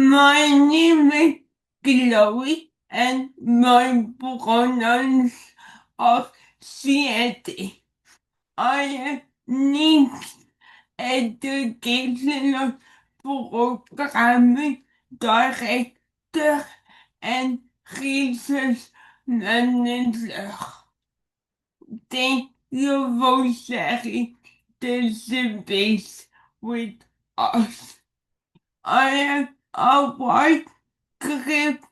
My name is Chloe and my pronouns are Siete. I am NEADS educational programming director and research manager. Thank you for sharing this space with us. I am a white grip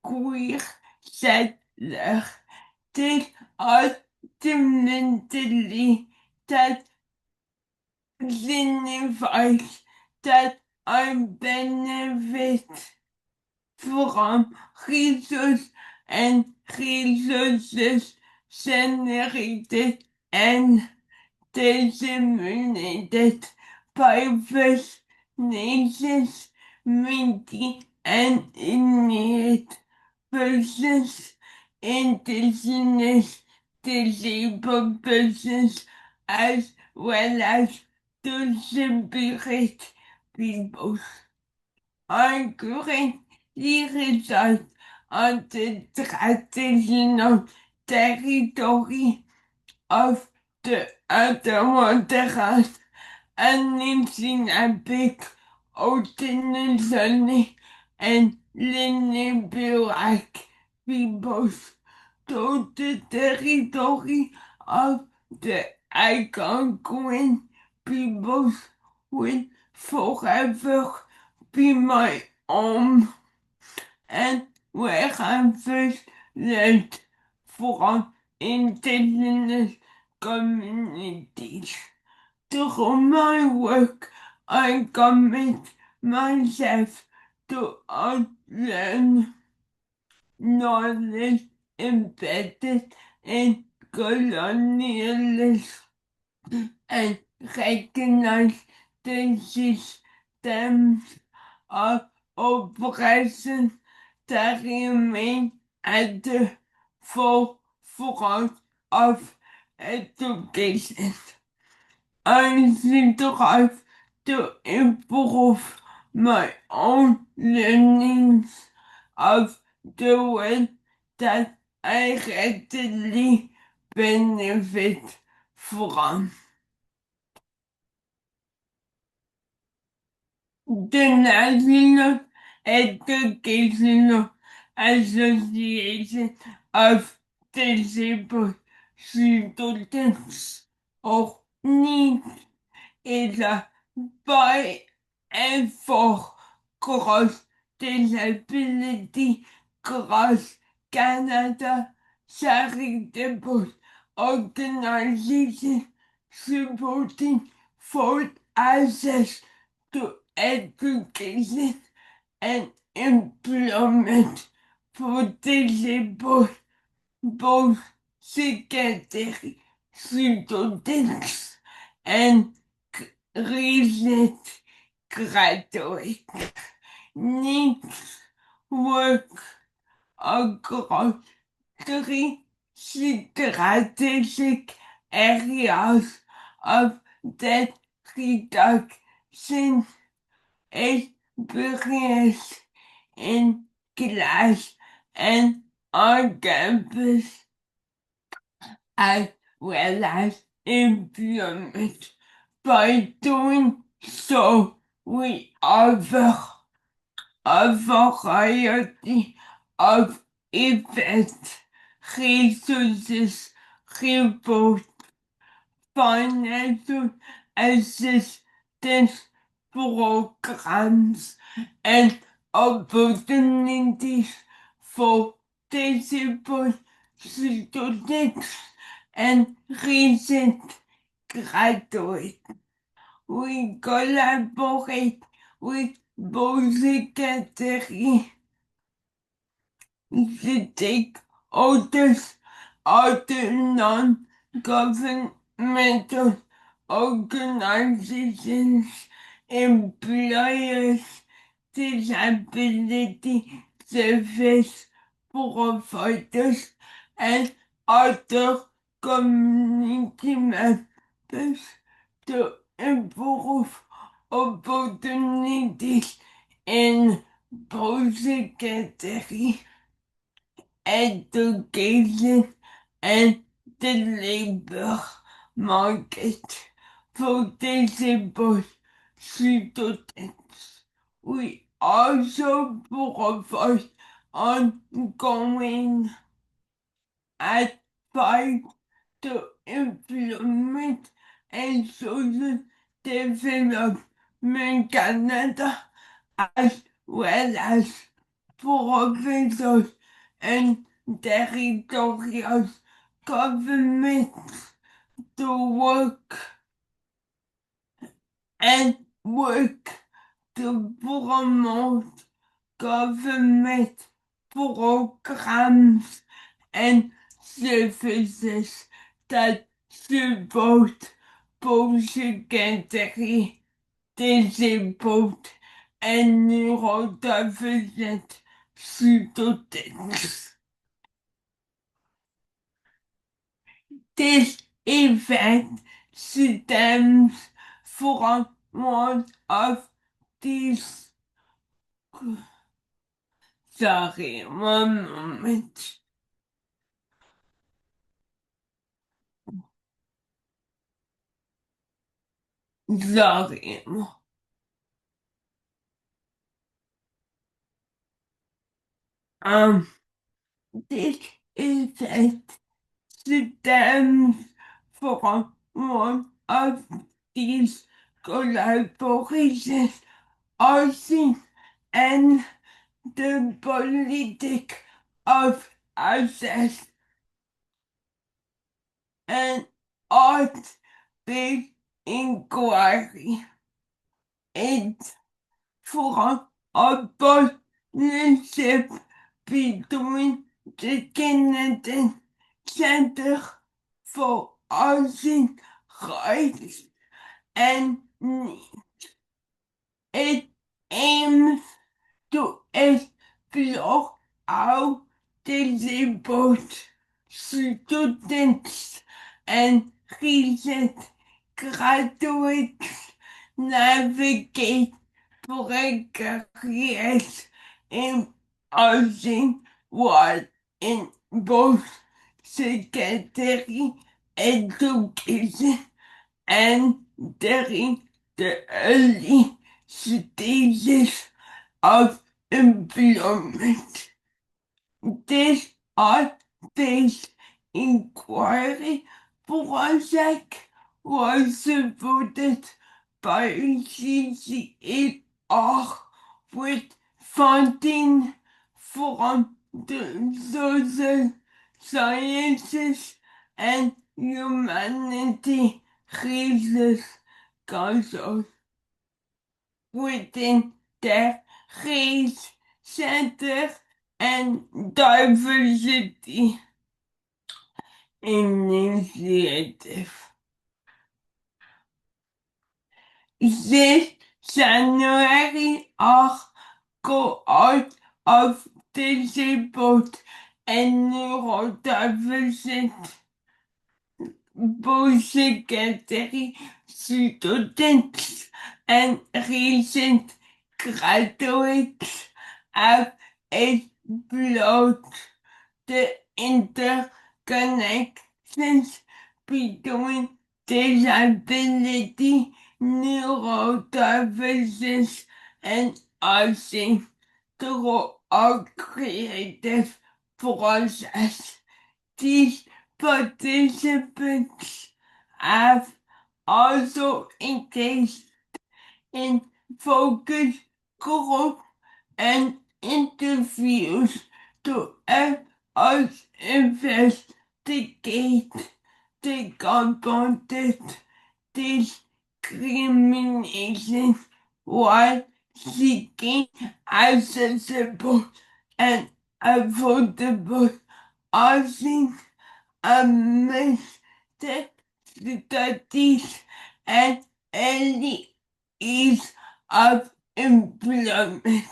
queer settler. This ultimately that signifies that I benefit from research and resources generated and disseminated by First Nations, Métis, and Inuit persons, Indigenous disabled persons, as well as disability people. I currently reside on the traditional territory of the Advocacy and Anishinaabe, Haudenosaunee, and Lenni-Black peoples to the territory of the Algonquin peoples will forever be my home and where I first learned from indigenous communities. Through my work, I commit myself to unlearn knowledge embedded in colonialism and recognize the systems of oppression that remain at the forefront of education. I strive to improve my own learnings of the world that I readily benefit from. The National Educational Association of Disabled Students, or NEADS, is a by and for cross disability cross Canada charitable organization supporting full access to education and employment for disabled both secondary students and recent graduates. NEADS work across three strategic areas of debt reduction, experience in class and on campus, as well as employment. By doing so, we offer a variety of events, resources, reports, financial assistance programs, and opportunities for disabled students and recent graduates. We collaborate with both secondary stakeholders, other non-governmental organizations, employers, disability service providers, and other community members to improve opportunities in post-secondary education and the labor market for disabled students. We also provide ongoing advice to employment and social development Canada, as well as provincial and territorial governments to work to promote government programs and services that support post-secondary disabled and neurodivergent students. This event stems from one of these. Sorry, one moment. Sorry. Um, this event stems from one of these collaborations, arts and the politic of access and art-based inquiry. It's from a partnership between the Canadian Center for Housing Rights and it aims to explore how disabled students and recent graduates navigate precarious in housing while in both secondary education and during the early stages of employment. This art-based inquiry project was supported by CCAR with funding from the social sciences and humanity research council within the race, center, and diversity initiative. This January, our cohort of disabled and neurodivergent post-secondary students and recent graduates have explored the interconnections between disability, neurodivergence, and housing through our creative process. These participants have also engaged in focus group and interviews to help us investigate the compounded discrimination while seeking accessible and affordable housing amidst the studies and early ease of employment.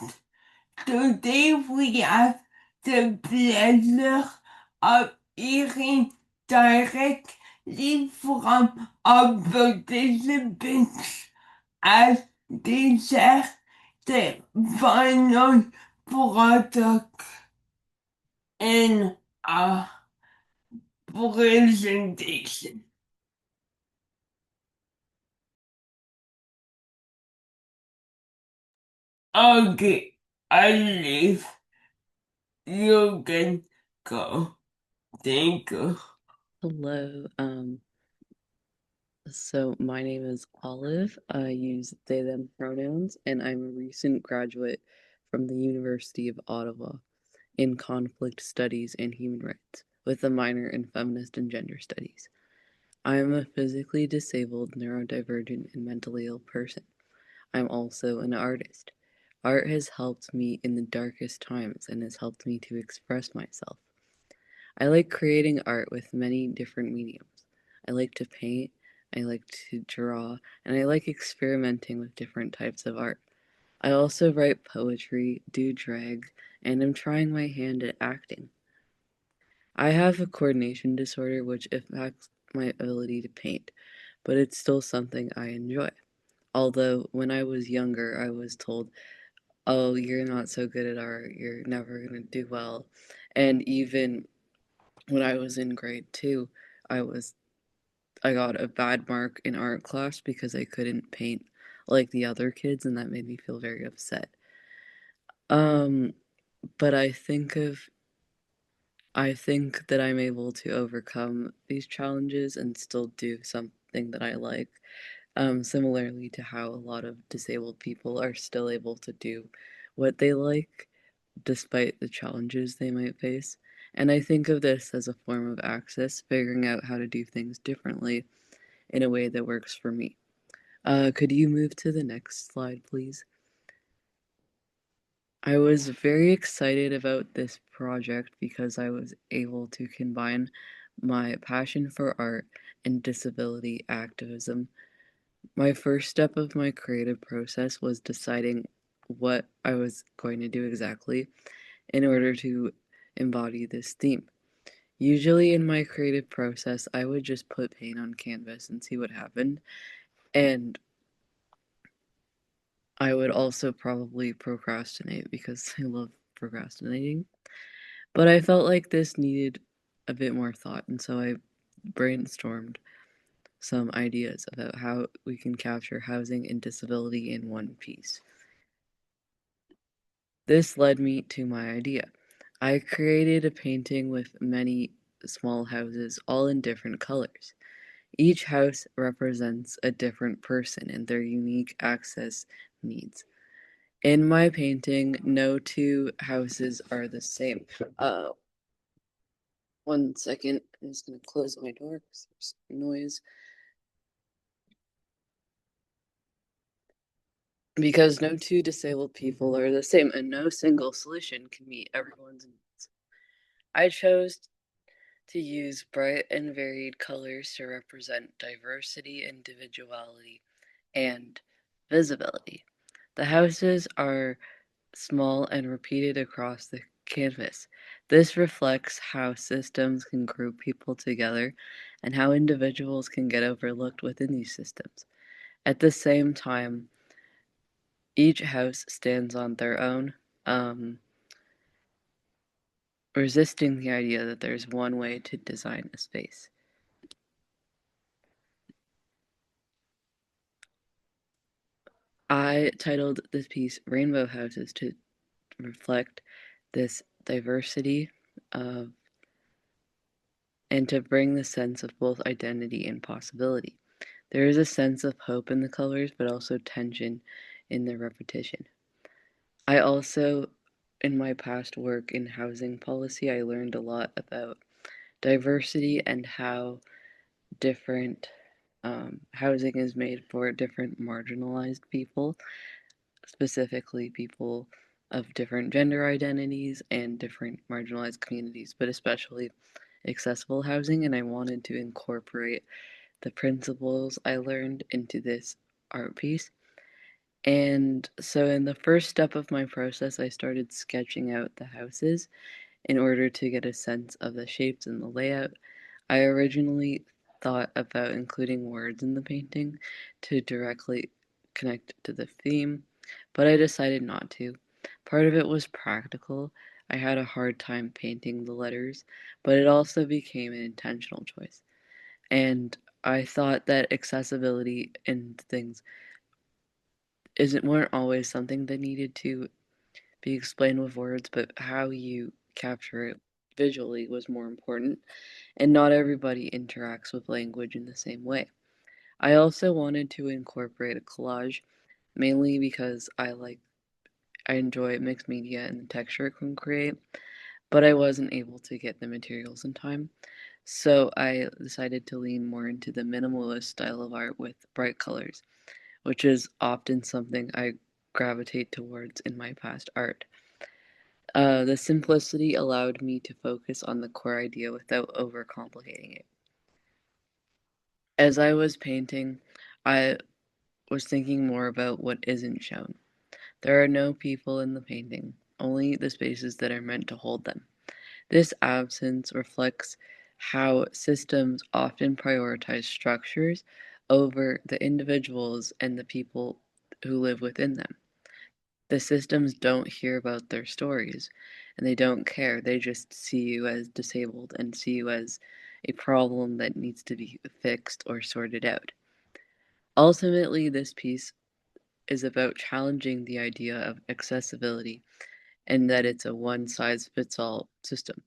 Today we have the pleasure of hearing directly from our participants as they share their final Freitag in a presentation. Okay, I leave. You can go. Thank you. Hello. So my name is Olive. I use they them pronouns, and I'm a recent graduate from the University of Ottawa in conflict studies and human rights, with a minor in feminist and gender studies. I am a physically disabled, neurodivergent, and mentally ill person. I'm also an artist. Art has helped me in the darkest times and has helped me to express myself. I like creating art with many different mediums. I like to paint, I like to draw, and I like experimenting with different types of art. I also write poetry, do drag, and am trying my hand at acting. I have a coordination disorder which affects my ability to paint, but it's still something I enjoy. Although, when I was younger, I was told, oh, you're not so good at art, you're never going to do well. And even when I was in grade two, I was I got a bad mark in art class because I couldn't paint like the other kids, and that made me feel very upset. Um, but I think that I'm able to overcome these challenges and still do something that I like. Similarly to how a lot of disabled people are still able to do what they like despite the challenges they might face. And I think of this as a form of access, figuring out how to do things differently in a way that works for me. Could you move to the next slide, please? I was very excited about this project because I was able to combine my passion for art and disability activism. My first step of my creative process was deciding what I was going to do exactly in order to embody this theme. Usually, in my creative process, I would just put paint on canvas and see what happened, and I would also probably procrastinate because I love procrastinating. But I felt like this needed a bit more thought, and so I brainstormed some ideas about how we can capture housing and disability in one piece. This led me to my idea. I created a painting with many small houses, all in different colors. Each house represents a different person and their unique access needs. In my painting, no two houses are the same. Uh, 1 second. I'm just gonna close my door because there's noise. Because no two disabled people are the same, and no single solution can meet everyone's needs. I chose to use bright and varied colors to represent diversity, individuality, and visibility. The houses are small and repeated across the canvas. This reflects how systems can group people together and how individuals can get overlooked within these systems. At the same time, each house stands on their own, um, resisting the idea that there's one way to design a space. I titled this piece Rainbow Houses to reflect this diversity of and to bring the sense of both identity and possibility. There is a sense of hope in the colors, but also tension in the repetition. I also, in my past work in housing policy, I learned a lot about diversity and how different housing is made for different marginalized people, specifically people of different gender identities and different marginalized communities, but especially accessible housing. And I wanted to incorporate the principles I learned into this art piece. And so, in the first step of my process, I started sketching out the houses in order to get a sense of the shapes and the layout. I originally thought about including words in the painting to directly connect to the theme, but I decided not to, Part of it was practical. I had a hard time painting the letters, but it also became an intentional choice. And I thought that accessibility in things weren't always something that needed to be explained with words, but how you capture it visually was more important, and not everybody interacts with language in the same way. I also wanted to incorporate a collage, mainly because I enjoy mixed media and the texture it can create, but I wasn't able to get the materials in time. So I decided to lean more into the minimalist style of art with bright colors, which is often something I gravitate towards in my past art. The simplicity allowed me to focus on the core idea without overcomplicating it. As I was painting, I was thinking more about what isn't shown. There are no people in the painting, only the spaces that are meant to hold them. This absence reflects how systems often prioritize structures over the individuals and the people who live within them. The systems don't hear about their stories and they don't care. They just see you as disabled and see you as a problem that needs to be fixed or sorted out. Ultimately, this piece is about challenging the idea of accessibility and that it's a one size fits all system.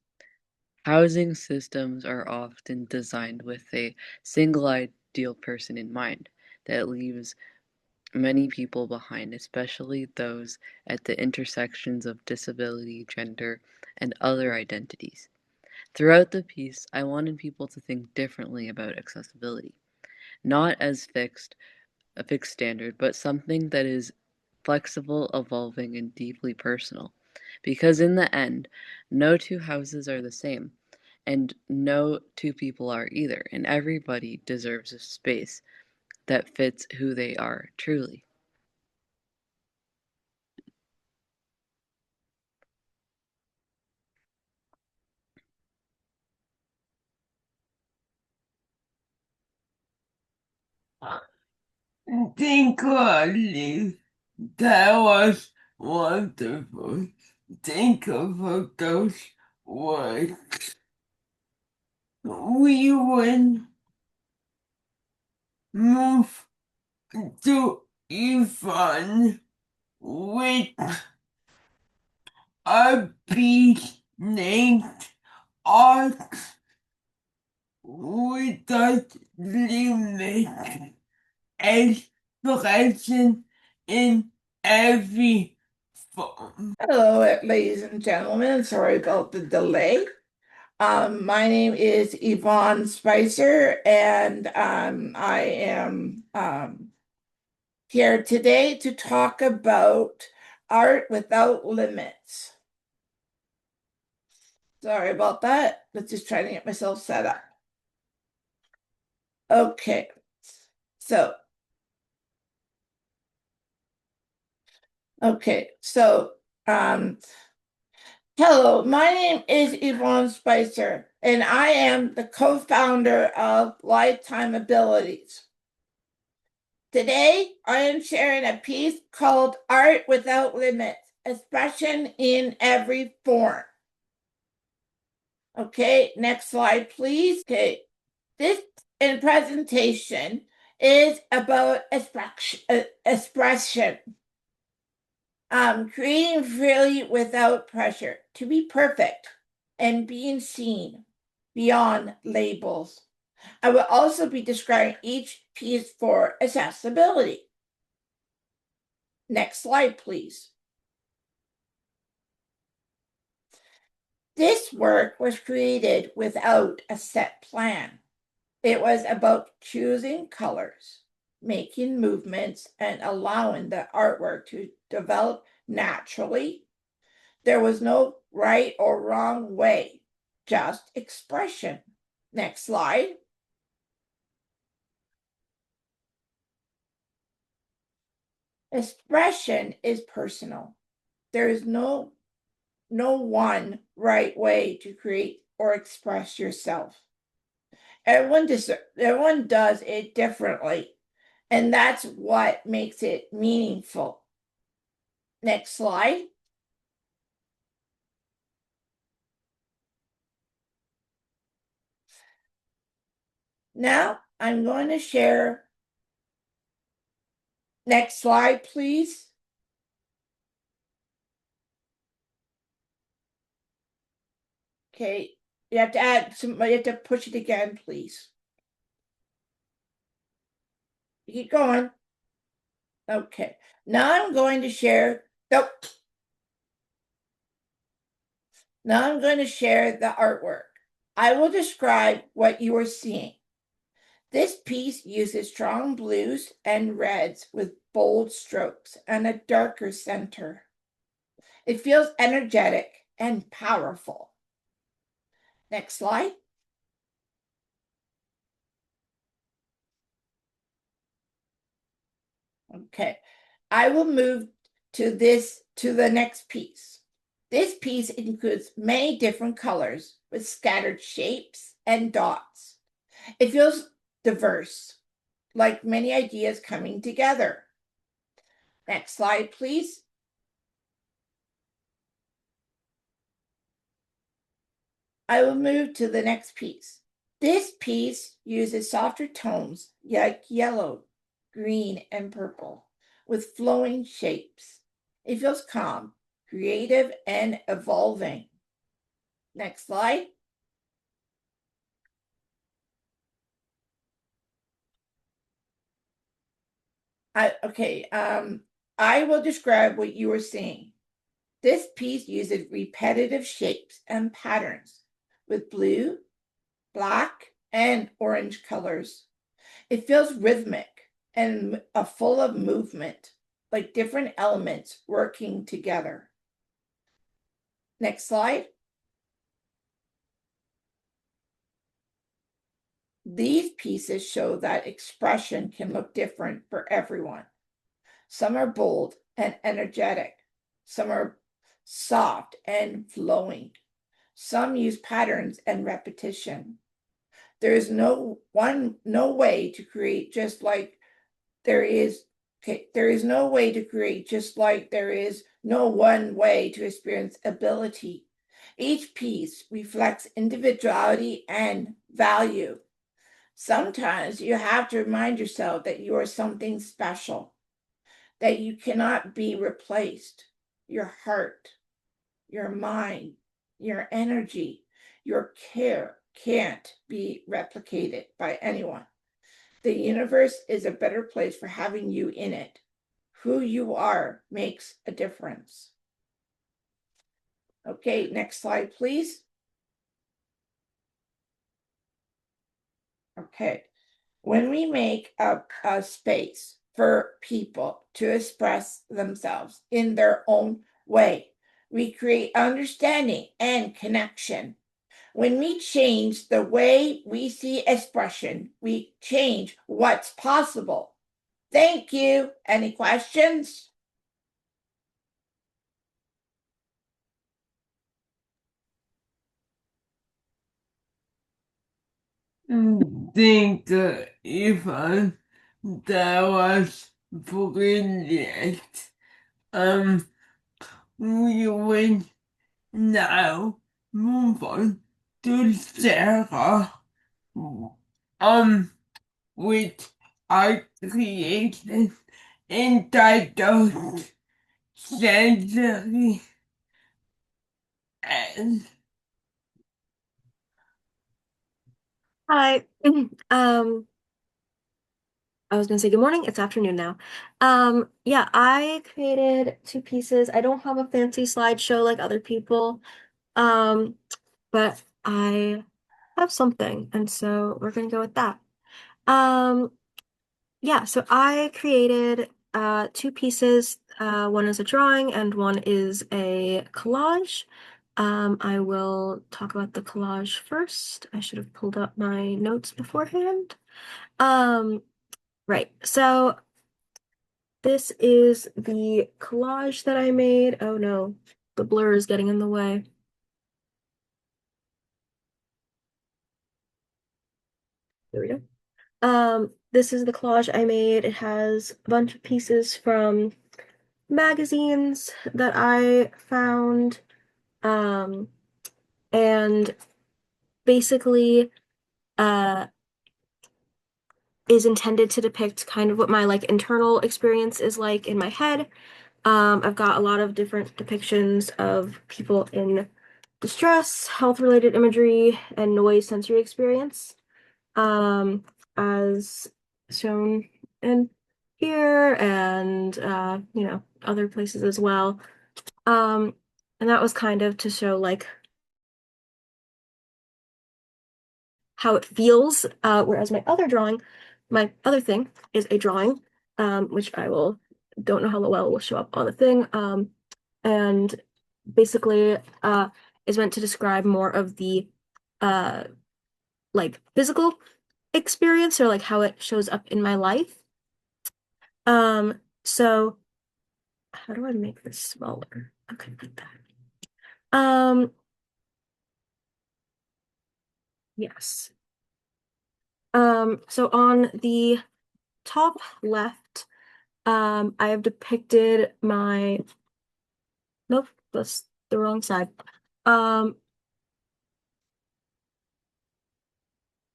Housing systems are often designed with a single ideal person in mind that leaves many people behind, especially those at the intersections of disability, gender, and other identities. Throughout the piece, I wanted people to think differently about accessibility, not as a fixed standard, but something that is flexible, evolving, and deeply personal. Because in the end, no two houses are the same, and no two people are either, and everybody deserves a space that fits who they are truly. Thank you. That was wonderful. Thank you for those words. We will move to Yvonne with a piece named Art Without Limit, expression in every form. Hello, ladies and gentlemen. Sorry about the delay. My name is Yvonne Spicer, and I am here today to talk about art without limits. Sorry about that. Let's just try to get myself set up. Okay, so okay, so hello, my name is Yvonne Spicer, and I am the co-founder of Lifetime Abilities. Today, I am sharing a piece called Art Without Limits, Expression in Every Form. Okay, next slide, please. Okay, this presentation is about expression. Creating freely without pressure to be perfect and being seen beyond labels. I will also be describing each piece for accessibility. Next slide, please. This work was created without a set plan. It was about choosing colors, making movements, and allowing the artwork to develop naturally. There was no right or wrong way, just expression. Next slide. Expression is personal. There is no one right way to create or express yourself. Everyone does it differently, and that's what makes it meaningful. Next slide. Now I'm going to share. Next slide, please. Okay, you have to add some, you have to push it again, please. Keep going. Okay, now I'm going to share, nope. Now I'm going to share the artwork. I will describe what you are seeing. This piece uses strong blues and reds with bold strokes and a darker center. It feels energetic and powerful. Next slide. Okay, I will move to the next piece. This piece includes many different colors with scattered shapes and dots. It feels diverse, like many ideas coming together. Next slide, please. I will move to the next piece. This piece uses softer tones like yellow, green, and purple with flowing shapes. It feels calm, creative, and evolving. Next slide. I will describe what you are seeing. This piece uses repetitive shapes and patterns with blue, black, and orange colors. It feels rhythmic and full of movement, like different elements working together. Next slide. These pieces show that expression can look different for everyone. Some are bold and energetic. Some are soft and flowing. Some use patterns and repetition. There is no way to create just like there is. Okay, there is no way to create just like there is no one way to experience ability. Each piece reflects individuality and value. Sometimes you have to remind yourself that you are something special, that you cannot be replaced. Your heart, your mind, your energy, your care can't be replicated by anyone. The universe is a better place for having you in it. Who you are makes a difference. Okay, next slide, please. Okay, when we make a space for people to express themselves in their own way, we create understanding and connection. When we change the way we see expression, we change what's possible. Thank you. Any questions? Thank you, Ivan. That was brilliant. Um, we will now move on to Sarah. Um, with art creation entitled Sensory and Hi. I was gonna say good morning. It's afternoon now. Yeah, I created two pieces. I don't have a fancy slideshow like other people, um, but I have something, and so we're gonna go with that. Um, yeah, so I created two pieces. One is a drawing and one is a collage. I will talk about the collage first. I should have pulled up my notes beforehand. Um, right. So this is the collage that I made. Oh no, the blur is getting in the way. There we go. This is the collage I made. It has a bunch of pieces from magazines that I found. And basically, uh, is intended to depict kind of what my like internal experience is like in my head. I've got a lot of different depictions of people in distress, health-related imagery, and noise sensory experience, as shown in here and other places as well. And that was kind of to show like how it feels. Whereas my other thing is a drawing, which don't know how well will show up on the thing. And basically is meant to describe more of the uh like physical experience or like how it shows up in my life. So how do I make this smaller? Okay, like that. Um, yes. So on the top left, I have depicted my, nope, that's the wrong side. Um,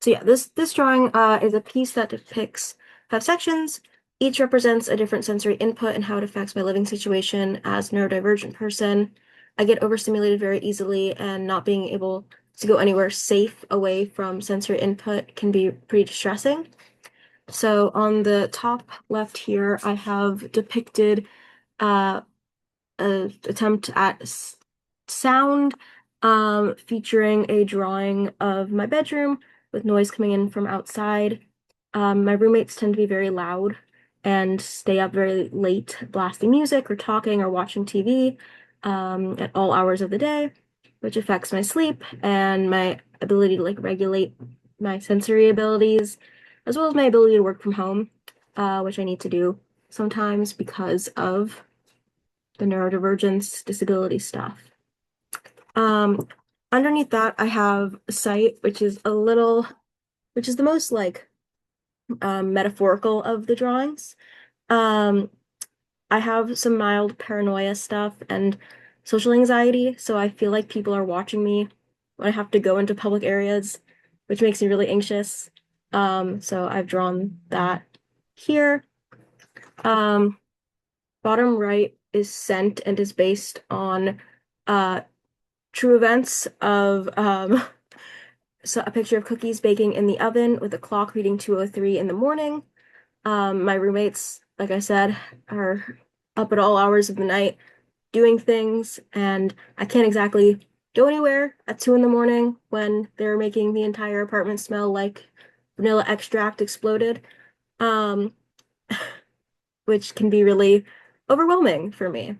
so yeah, this drawing is a piece that depicts 5 sections. Each represents a different sensory input and how it affects my living situation as neurodivergent person. I get overstimulated very easily, and not being able to go anywhere safe away from sensory input can be pretty distressing. So on the top left here, I have depicted uh, an attempt at sound, featuring a drawing of my bedroom with noise coming in from outside. My roommates tend to be very loud and stay up very late blasting music or talking or watching TV at all hours of the day, which affects my sleep and my ability to like regulate my sensory abilities, as well as my ability to work from home, which I need to do sometimes because of the neurodivergence disability stuff. Um, Underneath that, I have a site which is the most like metaphorical of the drawings. Um, I have some mild paranoia stuff and social anxiety, so I feel like people are watching me when I have to go into public areas, which makes me really anxious. So I've drawn that here. Um, Bottom right is sent and is based on uh true events of so a picture of cookies baking in the oven with a clock reading 2:03 in the morning. My roommates, like I said, are up at all hours of the night doing things, and I can't exactly go anywhere at 2 in the morning when they're making the entire apartment smell like vanilla extract exploded, um, which can be really overwhelming for me.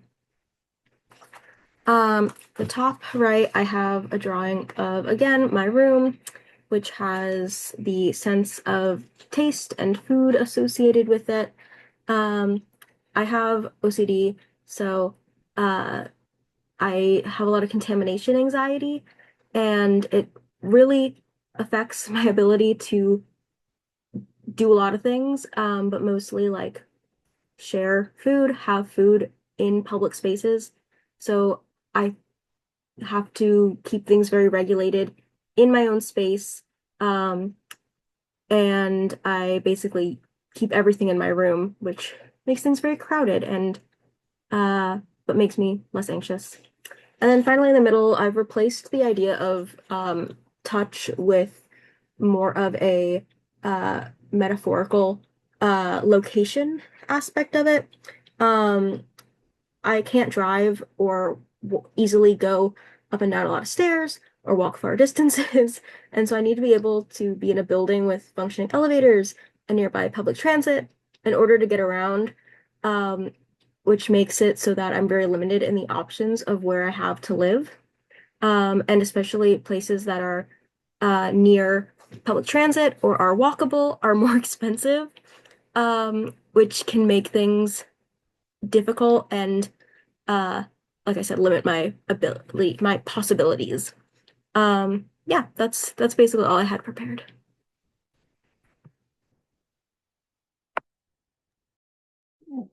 The top right, I have a drawing of, again, my room, which has the sense of taste and food associated with it. I have OCD, so uh, I have a lot of contamination anxiety, and it really affects my ability to do a lot of things, but mostly like share food, have food in public spaces. So I have to keep things very regulated in my own space. And I basically keep everything in my room, which makes things very crowded and but makes me less anxious. And then finally in the middle, I've replaced the idea of touch with more of a metaphorical location aspect of it. Um, I can't drive or easily go up and down a lot of stairs or walk far distances. And so I need to be able to be in a building with functioning elevators and nearby public transit in order to get around, um, which makes it so that I'm very limited in the options of where I have to live. And especially places that are near public transit or are walkable are more expensive, which can make things difficult and uh like I said, limit my possibilities. Yeah, that's basically all I had prepared.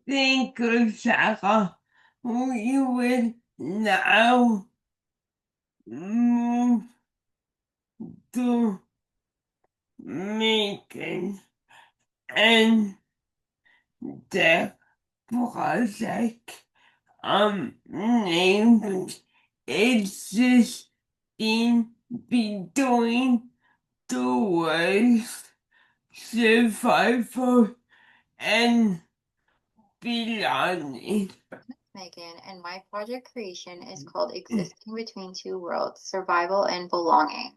Thank you, Sarah. We will now move to making and the project named It's in between the words survival and belonging. Megan, and my project creation is called Existing Between Two Worlds, Survival and Belonging.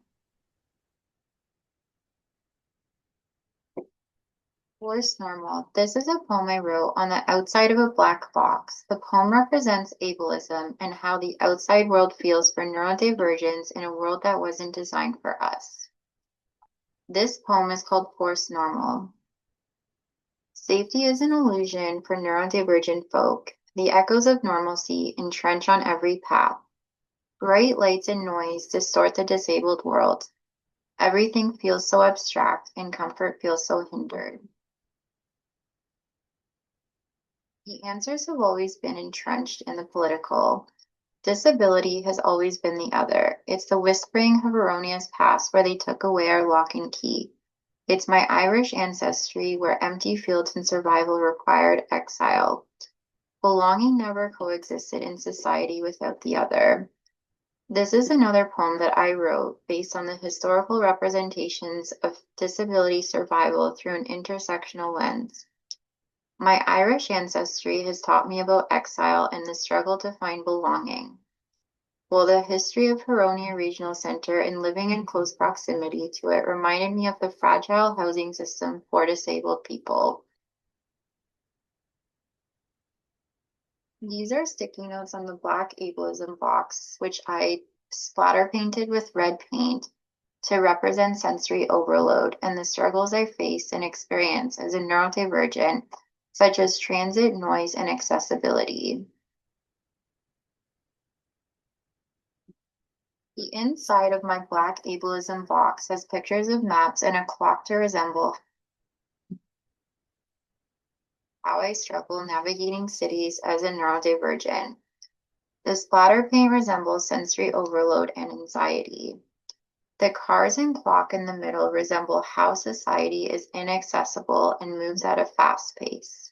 Force Normal. This is a poem I wrote on the outside of a black box. The poem represents ableism and how the outside world feels for neurodivergents in a world that wasn't designed for us. This poem is called Force Normal. Safety is an illusion for neurodivergent folk. The echoes of normalcy entrench on every path. Bright lights and noise distort the disabled world. Everything feels so abstract and comfort feels so hindered. The answers have always been entrenched in the political. Disability has always been the other. It's the whispering of erroneous past where they took away our lock and key. It's my Irish ancestry where empty fields and survival required exile. Belonging never coexisted in society without the other. This is another poem that I wrote based on the historical representations of disability survival through an intersectional lens. My Irish ancestry has taught me about exile and the struggle to find belonging, while the history of Huronia Regional Center and living in close proximity to it reminded me of the fragile housing system for disabled people. These are sticky notes on the black ableism box, which I splatter painted with red paint to represent sensory overload and the struggles I face and experience as a neurodivergent, such as transit, noise, and accessibility. The inside of my black ableism box has pictures of maps and a clock to resemble how I struggle navigating cities as a neurodivergent. The splatter paint resembles sensory overload and anxiety. The cars and clock in the middle resemble how society is inaccessible and moves at a fast pace.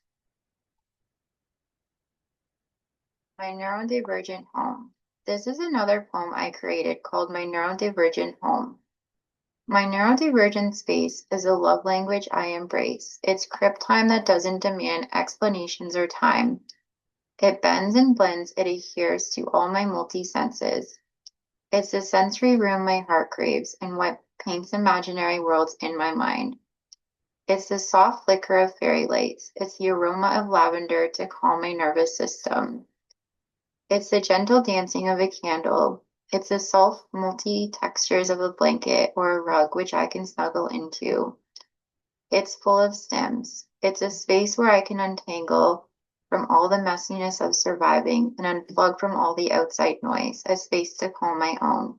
My neurodivergent home. This is another poem I created called My Neurodivergent Home. My neurodivergent space is a love language I embrace. It's crib time that doesn't demand explanations or time. It bends and blends, it adheres to all my multi-senses. It's the sensory room my heart craves and what paints imaginary worlds in my mind. It's the soft flicker of fairy lights. It's the aroma of lavender to calm my nervous system. It's the gentle dancing of a candle. It's the soft multi-textures of a blanket or a rug which I can snuggle into. It's full of stems. It's a space where I can untangle from all the messiness of surviving and unplug from all the outside noise, a space to call my own.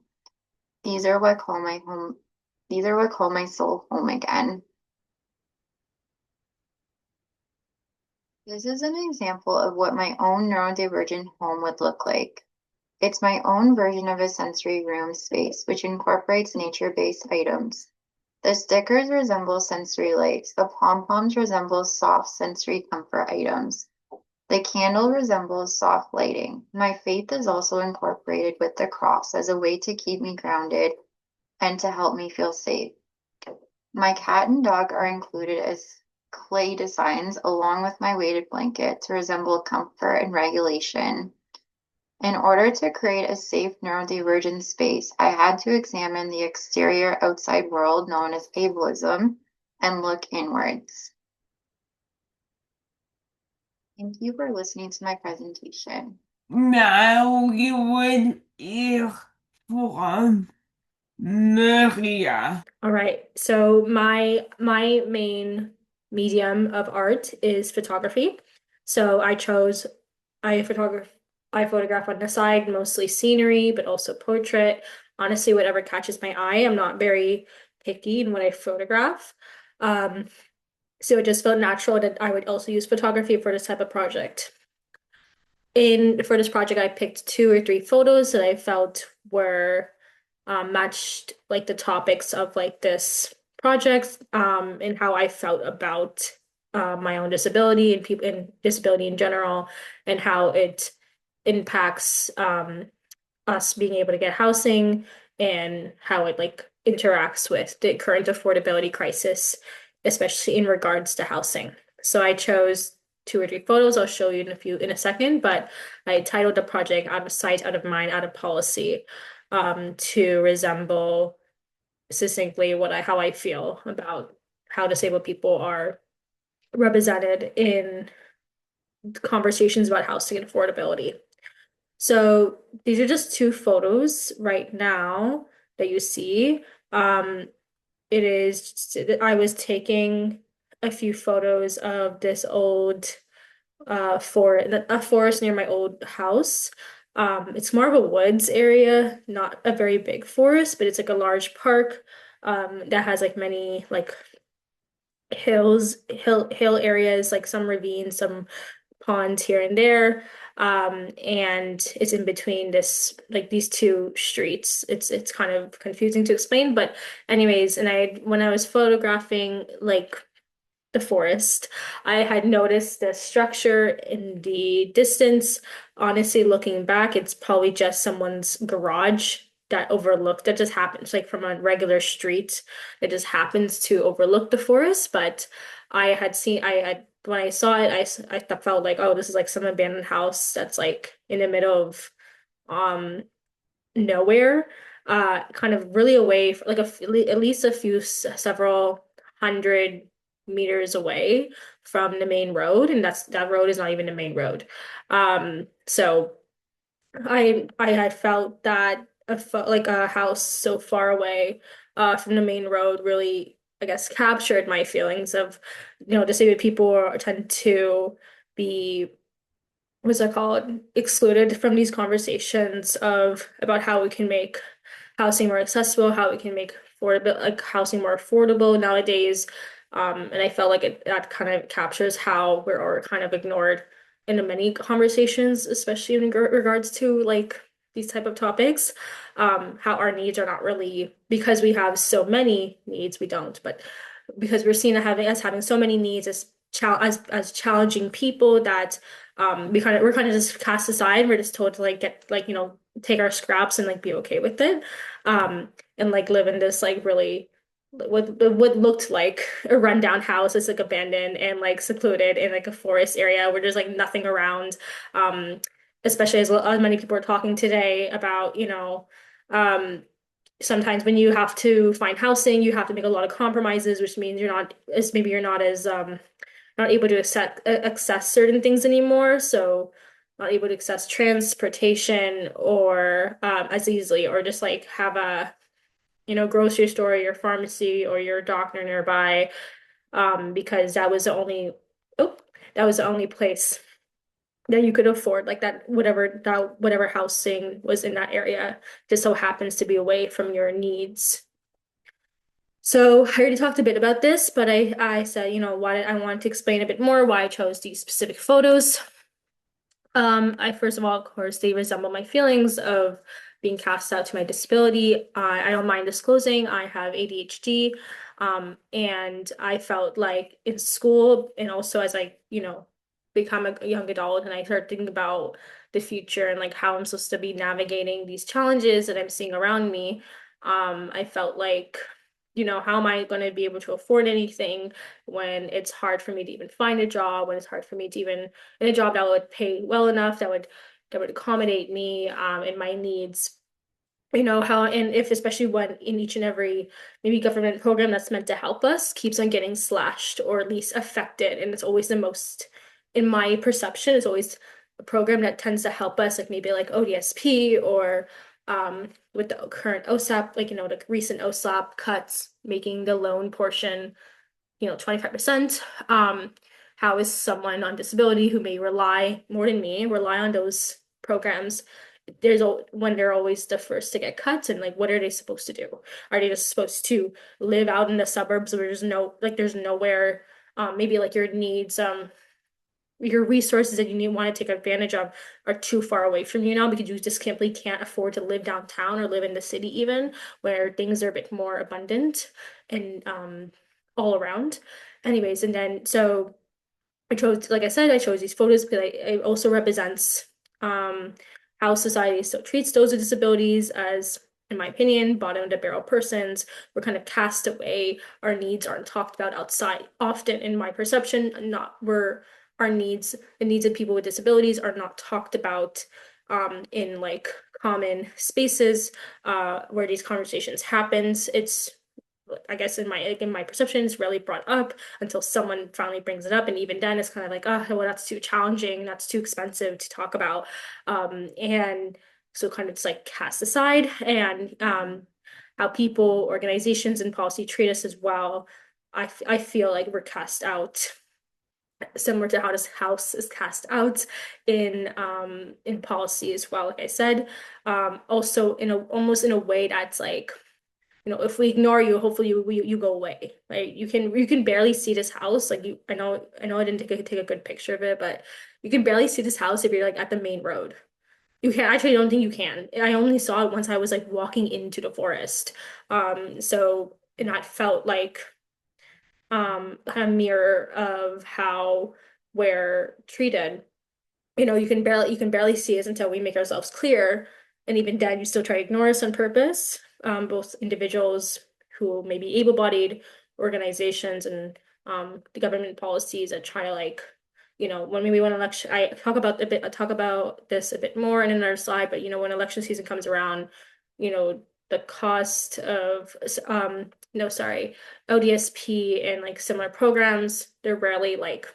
These are what call my home. These are what call my soul home again. This is an example of what my own neurodivergent home would look like. It's my own version of a sensory room space, which incorporates nature-based items. The stickers resemble sensory lights. The pom-poms resemble soft sensory comfort items. The candle resembles soft lighting. My faith is also incorporated with the cross as a way to keep me grounded and to help me feel safe. My cat and dog are included as clay designs along with my weighted blanket to resemble comfort and regulation. In order to create a safe neurodivergent space, I had to examine the exterior outside world known as ableism and look inwards. Thank you for listening to my presentation. Now you would hear from Maria. All right. So my main medium of art is photography. So I photograph on the side, mostly scenery, but also portrait. Honestly, whatever catches my eye. I'm not very picky in what I photograph. So it just felt natural that I would also use photography for this type of project. For this project, I picked 2 or 3 photos that I felt were matched like the topics of like this project and how I felt about my own disability and people and disability in general, and how it impacts us being able to get housing and how it like interacts with the current affordability crisis, especially in regards to housing. So I chose 2 or 3 photos. I'll show you in a second, but I titled the project "Out of Sight, Out of Mind, Out of Policy," to resemble succinctly how I feel about how disabled people are represented in conversations about housing and affordability. So these are just 2 photos right now that you see. Um, I was taking a few photos of this old a forest near my old house. It's more of a woods area, not a very big forest, but it's like a large park that has like many like hill areas, like some ravines, some ponds here and there. And it's in between these 2 streets. It's kind of confusing to explain, but anyways, and when I was photographing like the forest, I had noticed the structure in the distance. Honestly, looking back, it's probably just someone's garage that just happens like from a regular street that just happens to overlook the forest. But I had when I saw it, I felt like, oh, this is like some abandoned house that's like in the middle of um nowhere, kind of really away, like at least several 100 meters away from the main road, and that road is not even the main road. So I had felt that like a house so far away from the main road really, I guess, captured my feelings of, disabled people tend to be what's that called, excluded from these conversations of about how we can make housing more accessible, how we can make affordable like housing more affordable nowadays. And I felt like that kind of captures how we're all kind of ignored in many conversations, especially in regards to like these type of topics. How our needs are not really, because we have so many needs, we don't, but because we're seen as having so many needs as challenging people that we're kind of just cast aside. We're just told to like get like, take our scraps and like be okay with it. And like live in this like really what looked like a rundown house. It's like abandoned and like secluded in like a forest area where there's like nothing around. Um, Especially as many people are talking today about, um, sometimes when you have to find housing, you have to make a lot of compromises, which means you're not as not able to access certain things anymore. So not able to access transportation or as easily, or just like have a, grocery store, or your pharmacy, or your doctor nearby, because oh, that was the only place that you could afford like whatever housing was in that area just so happens to be away from your needs. So I already talked a bit about this, but I said, why I wanted to explain a bit more why I chose these specific photos. I first of all, of course, they resemble my feelings of being cast out to my disability. I don't mind disclosing I have ADHD, and I felt like in school and also as I, become a young adult and I start thinking about the future and like how I'm supposed to be navigating these challenges that I'm seeing around me. I felt like, how am I going to be able to afford anything when it's hard for me to even find a job, when it's hard for me to even in a job that would pay well enough, that would accommodate me and my needs. How, and if especially when in each and every maybe government program that's meant to help us keeps on getting slashed or at least affected, and it's always the most, in my perception, it's always a program that tends to help us, like maybe like ODSP or with the current OSAP, like the recent OSAP cuts, making the loan portion 25%. How is someone on disability who may rely more than me, rely on those programs? When they're always the first to get cut, and like, what are they supposed to do? Are they just supposed to live out in the suburbs where there's nowhere, maybe like your resources that you want to take advantage of are too far away from you now because you just simply can't afford to live downtown or live in the city even where things are a bit more abundant and all around. Anyways, and then so like I said, I chose these photos because it also represents how society still treats those with disabilities as, in my opinion, bottom of the barrel persons. We're kind of cast away. Our needs aren't talked about outside. Often, in my perception, not where our needs, the needs of people with disabilities are not talked about in like common spaces where these conversations happens. It's I guess in my perception, it's rarely brought up until someone finally brings it up, and even then, it's kind of like, oh, well, that's too challenging, that's too expensive to talk about, and so kind of just like cast aside, and how people, organizations, and policy treat us as well. I feel like we're cast out similar to how this house is cast out in policy as well. Like I said, also in a almost in a way that's like if we ignore you, hopefully you go away. Right? You can barely see this house. Like I know I didn't take a good picture of it, but you can barely see this house if you're like at the main road. You can actually I don't think you can. I only saw it once I was like walking into the forest. So and that felt like a mirror of how we're treated. You can barely see us until we make ourselves clear, and even then you still try to ignore us on purpose, both individuals who may be able-bodied, organizations, and the government policies that try to like when we win election I talk about this a bit more in another slide, but when election season comes around, the cost of no sorry ODSP and like similar programs, they're rarely like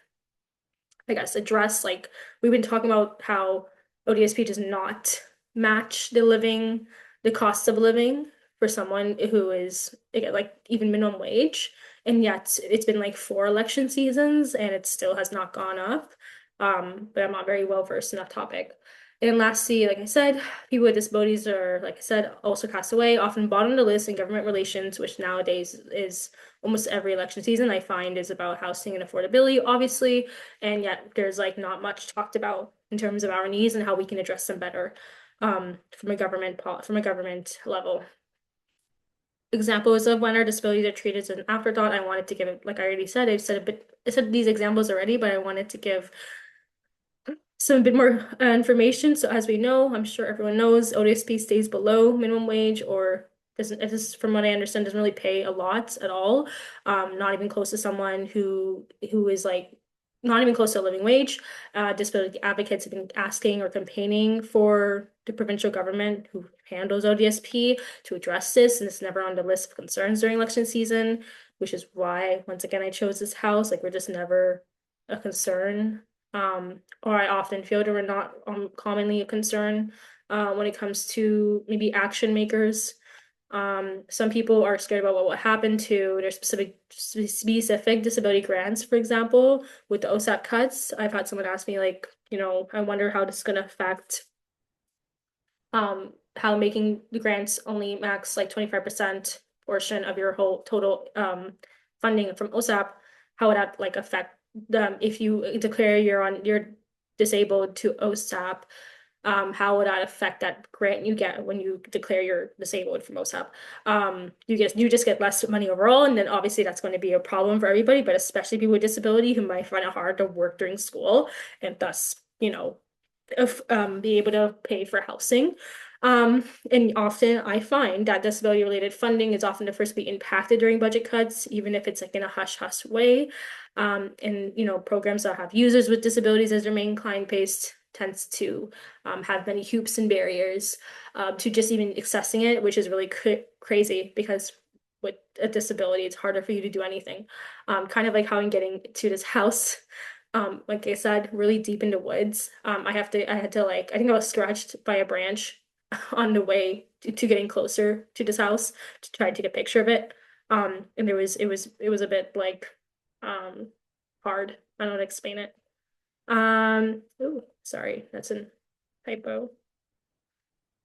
I guess, address like we've been talking about how ODSP does not match the cost of living for someone who is again, like even minimum wage. And yet it's been like 4 election seasons and it still has not gone up. But I'm not very well versed in that topic. And lastly, like I said, people with disabilities are, like I said, also cast away, often bottom of the list in government relations, which nowadays is almost every election season I find is about housing and affordability, obviously, and yet there's like not much talked about in terms of our needs and how we can address them better from a government level. Examples of when our disabilities are treated as an afterthought. I wanted to give it, like I already said, I said these examples already, but I wanted to give some bit more information. So as we know, I'm sure everyone knows, ODSP stays below minimum wage or doesn't, it is, from what I understand, doesn't really pay a lot at all. Not even close to someone who is like not even close to a living wage. Disability advocates have been asking or campaigning for the provincial government who handles ODSP to address this, and it's never on the list of concerns during election season, which is why, once again, I chose this house. Like, we're just never a concern. Or I often feel that we're not commonly a concern when it comes to maybe action makers. Some people are scared about what will happen to their specific disability grants, for example, with the OSAP cuts. I've had someone ask me like, I wonder how this is going to affect how making the grants only max like 25% portion of your whole total funding from OSAP, how would that like affect them if you declare you're disabled to OSAP? How would that affect that grant you get when you declare you're disabled from OSAP? You just get less money overall, and then obviously that's going to be a problem for everybody, but especially people with disability who might find it hard to work during school and thus, be able to pay for housing. And often I find that disability related funding is often the first to be impacted during budget cuts, even if it's like in a hush-hush way. And programs that have users with disabilities as their main client base tends to have many hoops and barriers to just even accessing it, which is really crazy because with a disability, it's harder for you to do anything. Kind of like how I'm getting to this house. Like I said, really deep in the woods. I had to like, I think I was scratched by a branch on the way to getting closer to this house to try to take a picture of it. And it was a bit like, hard. I don't know how to explain it. Oh, sorry, that's a typo.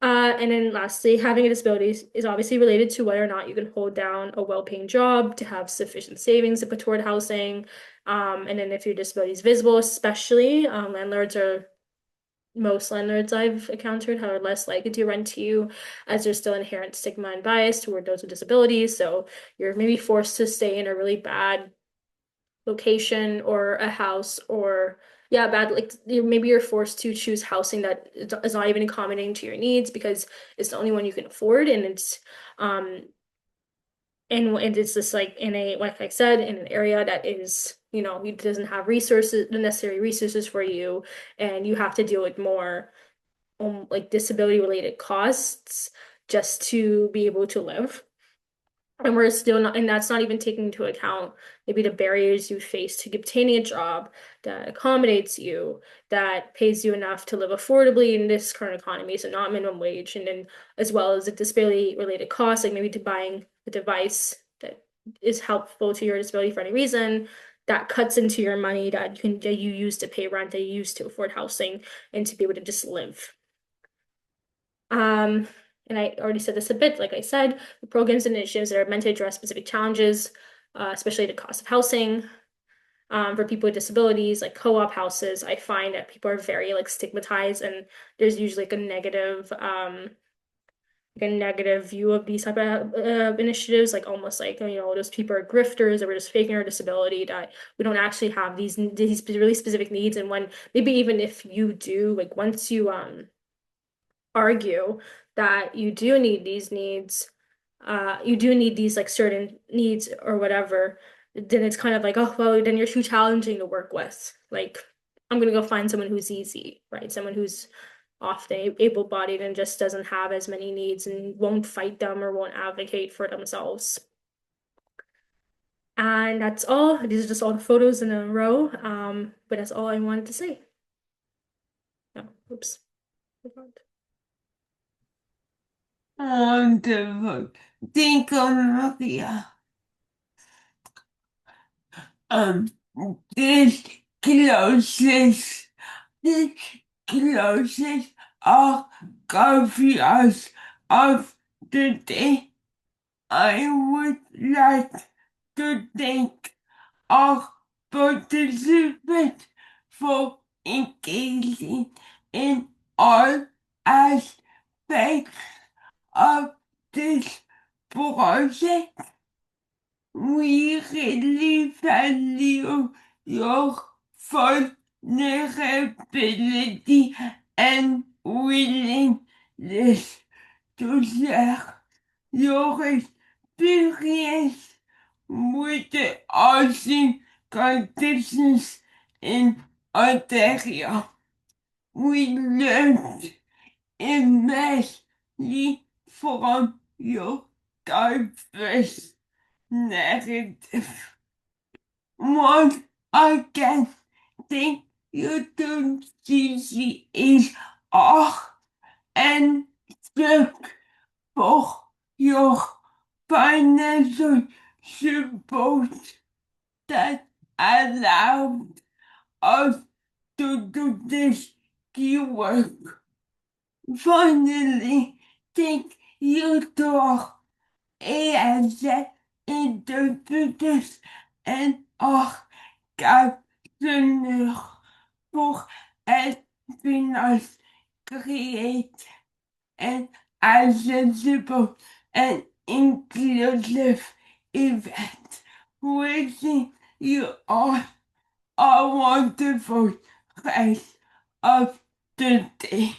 And then lastly, having a disability is obviously related to whether or not you can hold down a well-paying job to have sufficient savings to put toward housing. And then if your disability is visible, especially, most landlords I've encountered are less likely to rent to you as there's still inherent stigma and bias toward those with disabilities. So you're maybe forced to stay in a really bad location or a house or yeah, bad like maybe you're forced to choose housing that is not even accommodating to your needs because it's the only one you can afford and it's and it's just like in a like I said in an area that is it doesn't have resources the necessary resources for you and you have to deal with more like disability related costs just to be able to live. And we're still not, and that's not even taking into account maybe the barriers you face to obtaining a job that accommodates you, that pays you enough to live affordably in this current economy, so not minimum wage, and then as well as the disability related costs, like maybe to buying a device that is helpful to your disability for any reason, that cuts into your money that you use to pay rent, that you use to afford housing, and to be able to just live. Um, and I already said this a bit, like I said, the programs and initiatives that are meant to address specific challenges, especially the cost of housing, for people with disabilities, like co-op houses, I find that people are very like stigmatized and there's usually like a negative view of these type of initiatives, like almost like, those people are grifters or we're just faking our disability, that we don't actually have these really specific needs. And when maybe even if you do, like once you argue that you do need these needs, you do need these like certain needs or whatever, then it's kind of like, oh, well, then you're too challenging to work with. Like, I'm gonna go find someone who's easy, right? Someone who's often able-bodied and just doesn't have as many needs and won't fight them or won't advocate for themselves. And that's all. These are just all the photos in a row. But that's all I wanted to say. No, oops. Wonderful. Thank you, Maria. Um, this closes, this closes our coffee of the day. I would like to thank our participants for engaging in all aspects of this project. We really value your vulnerability and willingness to share your experience with the housing conditions in Ontario. We learned immensely from your diverse narrative. Once again, thank you to CCHR and Dirk for your financial support that allowed us to do this key work. Finally, thank you to our ANZ interpreters and our captioners for helping us create an accessible and inclusive event. Wishing you all a wonderful rest of the day.